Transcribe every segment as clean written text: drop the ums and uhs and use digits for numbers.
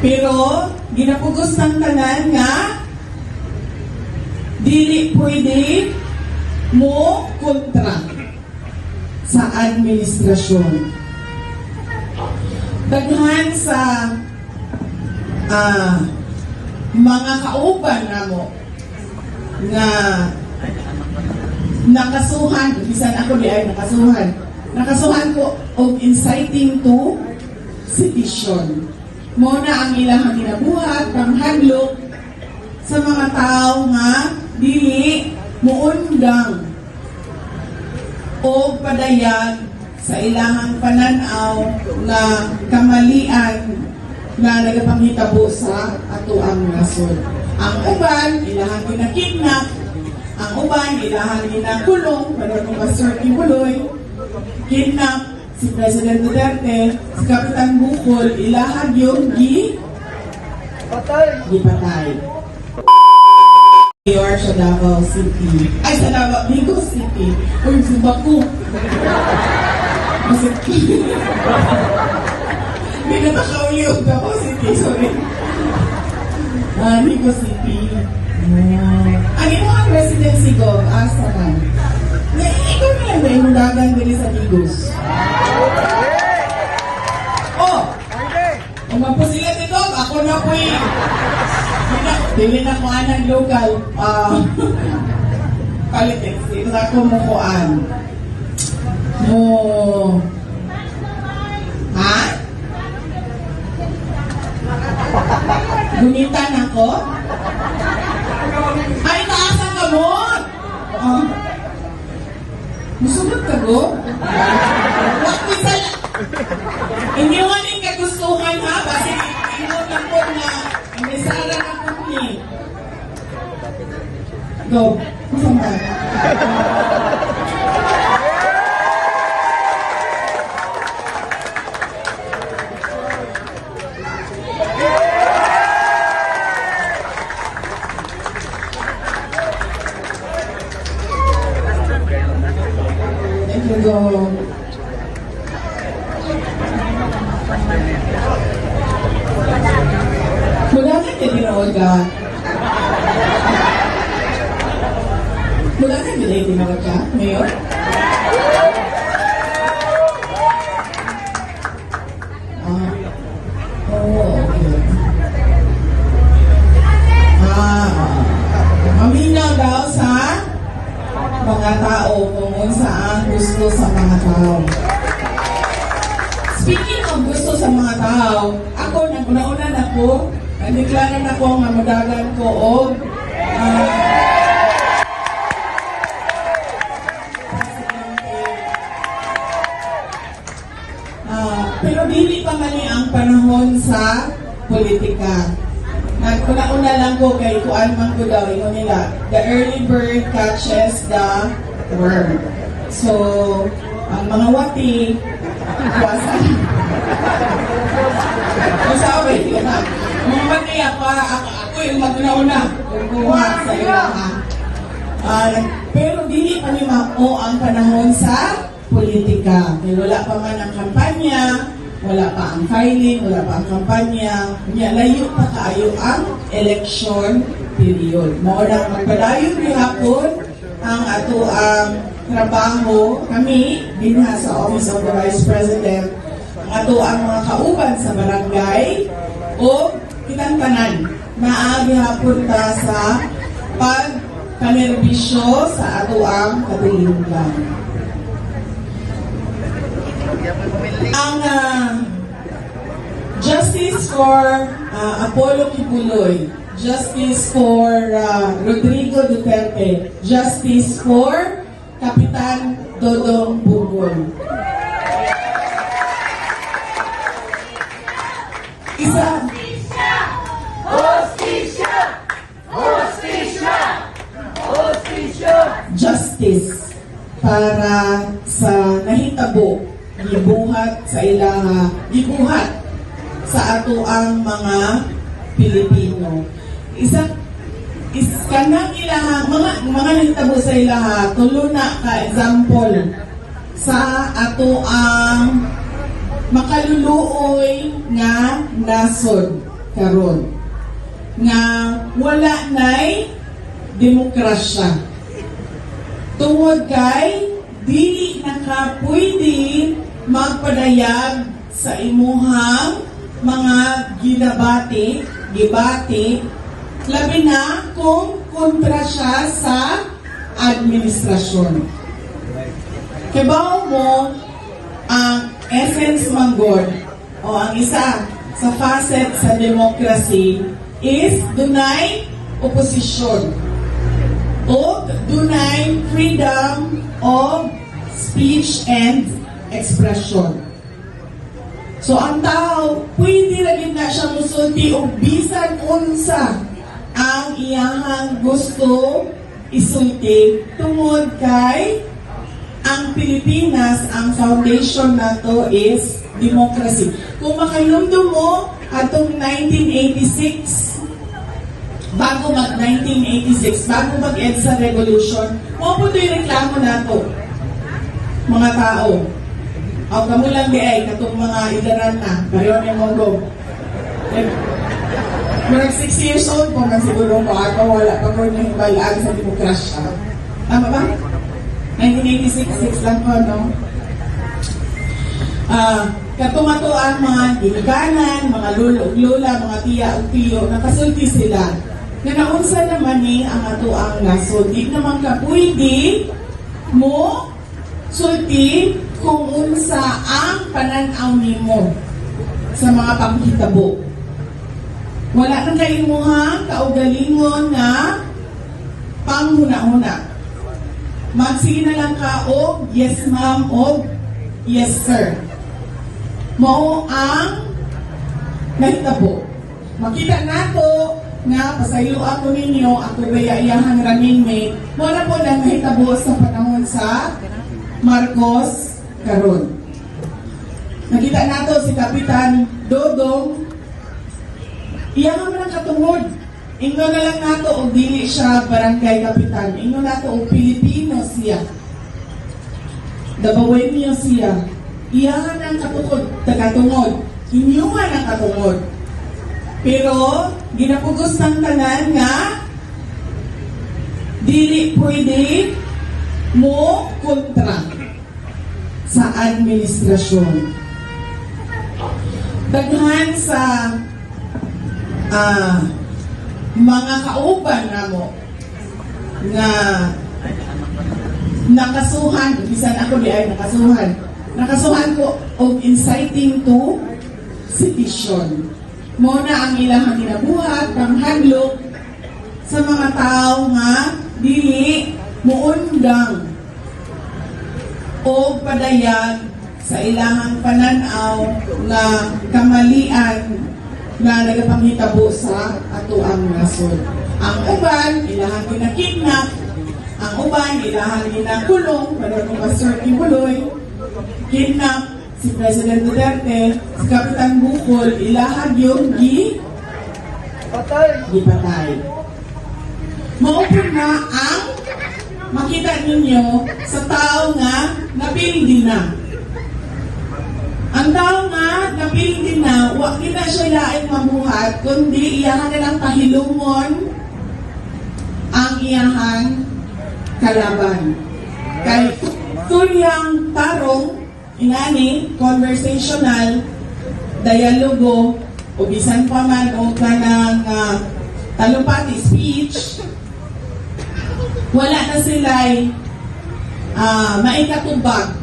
Pero ginapugos ng tanan nga dili pwede mo kontra sa administrasyon. Daghan sa mga kauban namo nga nakasuhan, bisan ako di ay nakasuhan ko og inciting to sedition. Mo na ang ilang ginabuhat, panghadlok sa mga tao nga dili muundang o padayag sa ilahang pananaw na kamalian na nagapanghitabo sa ato ang nasod. Ang uban, ilahang ginakidnap, ang uban, ilahang ginakulong, para kung Pastor Kibuloy, kidnap si President Duterte, si Kapitan Bukol, ilahang yung gipatay. Mayor sa Davao City. Ay, sa Davao, Vigo City. Uy, Subaku. Hindi na nakauli yung Davao City, sorry. Vigo City. Ang inyong residency ko, asa man. Ikaw na ba yung dagang dili sa Vigos? Oh! Kung mapo sila dito, ako na po dili na ko anang local politics. Ito ako mo kuan. Ha? Gunitan ako? Ay, taasan ka mo! Musunod ka go? Hindi mo rin kagustuhan ha? Kasi inod lang po na inisara na po ni. Go. Kusang ba? Go. Mulakan ka tinawag ka? Mulakan ka din tinawag ka, Mayor? Okay. Maminaw daw sa mga tao kung unsa ang gusto sa mga tao. Speaking of gusto sa mga tao, ako naguna-unan ako, nagdeklaran ako nga madagan ko og pero dili pa man ang panahon sa politika. Naguna-una lang ko kay kuan man ko daw, ino nila, the early bird catches the worm. So, ang mga wati, iwasan. Masabi, mga wati, ako yung maguna-una, kukuha sa ilaha. Pero dili pa ni mao ang panahon sa politika. Wala pa man ang kampanya, wala pa ang filing, wala pa ang kampanya, layo pa kaayo ang election period. Mao na magpadayon gihapon ang ato ang trabaho kami dinha sa Office of the Vice President, ang ato ang mga kauban sa barangay o kitang tanan maaagi hapon ta sa pagpanerbisyo sa ato ang katulungan. Ang justice for Apollo Kibuloy, justice for Rodrigo Duterte, justice for Kapitan Dodong Bugol. Isa. Hostisya! Hostisya! Hostisya! Justice para sa nahitabo gibuhat sa ilaha, gibuhat sa ato ang mga Pilipino. Kanang ilaha, mga nahitabo sa ilaha, tulo na ka example sa ato ang makaluluoy nga nasod. karon nga wala nay demokrasya. Tungod kay dili naka pwede magpadayag sa imuhang mga gibati, labi na kung kontra siya sa administrasyon. Kibaw mo ang essence manggod o ang isa sa facet sa democracy is dunay oposisyon o dunay freedom of speech and expression. So ang tao, pwede rin na siya musulti o bisan unsa ang iyahang gusto isulti tungod kay ang Pilipinas, ang foundation nato is democracy. Kung makayumdum mo atong 1986, bago mag-1986, bago mag-EDSA Revolution, mo po ito'y reklamo nato, mga tao. O kamo lang di ay, katong mga idaran na, pareho niya mong go. Murag 6 years old po man siguro ko, ako wala pa ko niyong balaan sa demokrasya. Tama ba? 1986, 6 lang po, no? Katong ato ang mga ginaganan, mga lolo-lola, mga tiya o tiyo, nakasulti sila. Nanaunsa naman ni ang ato ang nasod. Di naman ka pwede mo sulti kung unsa ang pananaw nimo sa mga panghitabo. Wala nang kaimuhang kaugalingon na panghuna-huna. Magsige na lang ka og yes ma'am o yes sir. Mao ang nahitabo. Makita nato nga pasayo ako ninyo, ako bayayahang running mate, wala po lang nahitabo sa panahon sa Marcos karon. Nakita nato si Kapitan Dodong, iya nga man ang katungod. Ingo na lang nato og dili siya barangay kapitan. Ingo nato og Pilipino siya. Dabawenyo siya. Iya nga ang katungod. Inyuman ang katungod. Pero ginapugos ng tanan nga dili pwede mo kontra sa administrasyon. Daghan sa mga kauban namo nga nakasuhan, bisan ako di ay nakasuhan ko og inciting to sedition. Muna ang ilang ginabuhat, panghadlok sa mga tao nga dili muundang o padayag sa ilahang pananaw na kamalian na nagapanghitabo sa ato ang nasod. Ang uban, ilahang ginakidnap. Ang uban, ilahang ginakulong. Para kung Pastor Kibuloy, kidnap si President Duterte, si Kapitan Bukol, ilahag yung gipatay. Maupon na ang makita ninyo sa tao nga napildi na. Ang tao nga napildi na, wag na siya laing mabuhat, kundi iyahan nilang pahilumon ang iyahang kalaban. Kay tulyang tarong, inani, conversational, dialogo, o bisan pa man o kanang talumpati speech, wala na sila'y maikatubag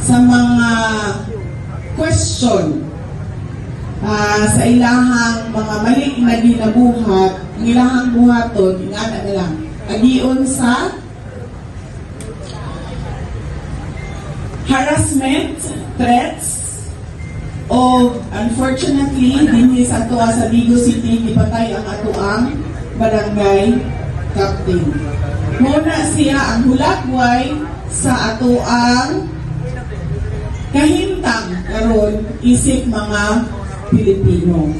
sa mga question sa ilahang mga mali na ginabuhat, ang ilahang buhaton, ingana na lang, agion sa harassment, threats, o unfortunately, dinhi sa ato sa Vigo City, ipatay ang ato ang barangay captain. Muna siya ang hulagway sa ato ang kahintang karon isip mga Pilipino.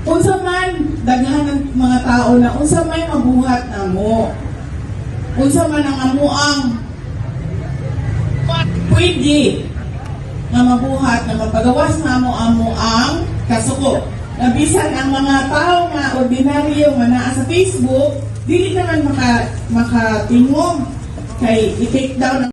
Unsa man daghan ng mga tao na unsa may mabuhat namo. Unsa man ang amuang pwede nga mabuhat na mapagawas na amo ang kasuko. Nabisan ang mga tao nga ordinaryo nga naa sa Facebook, dili naman makatingog kay i-take down ang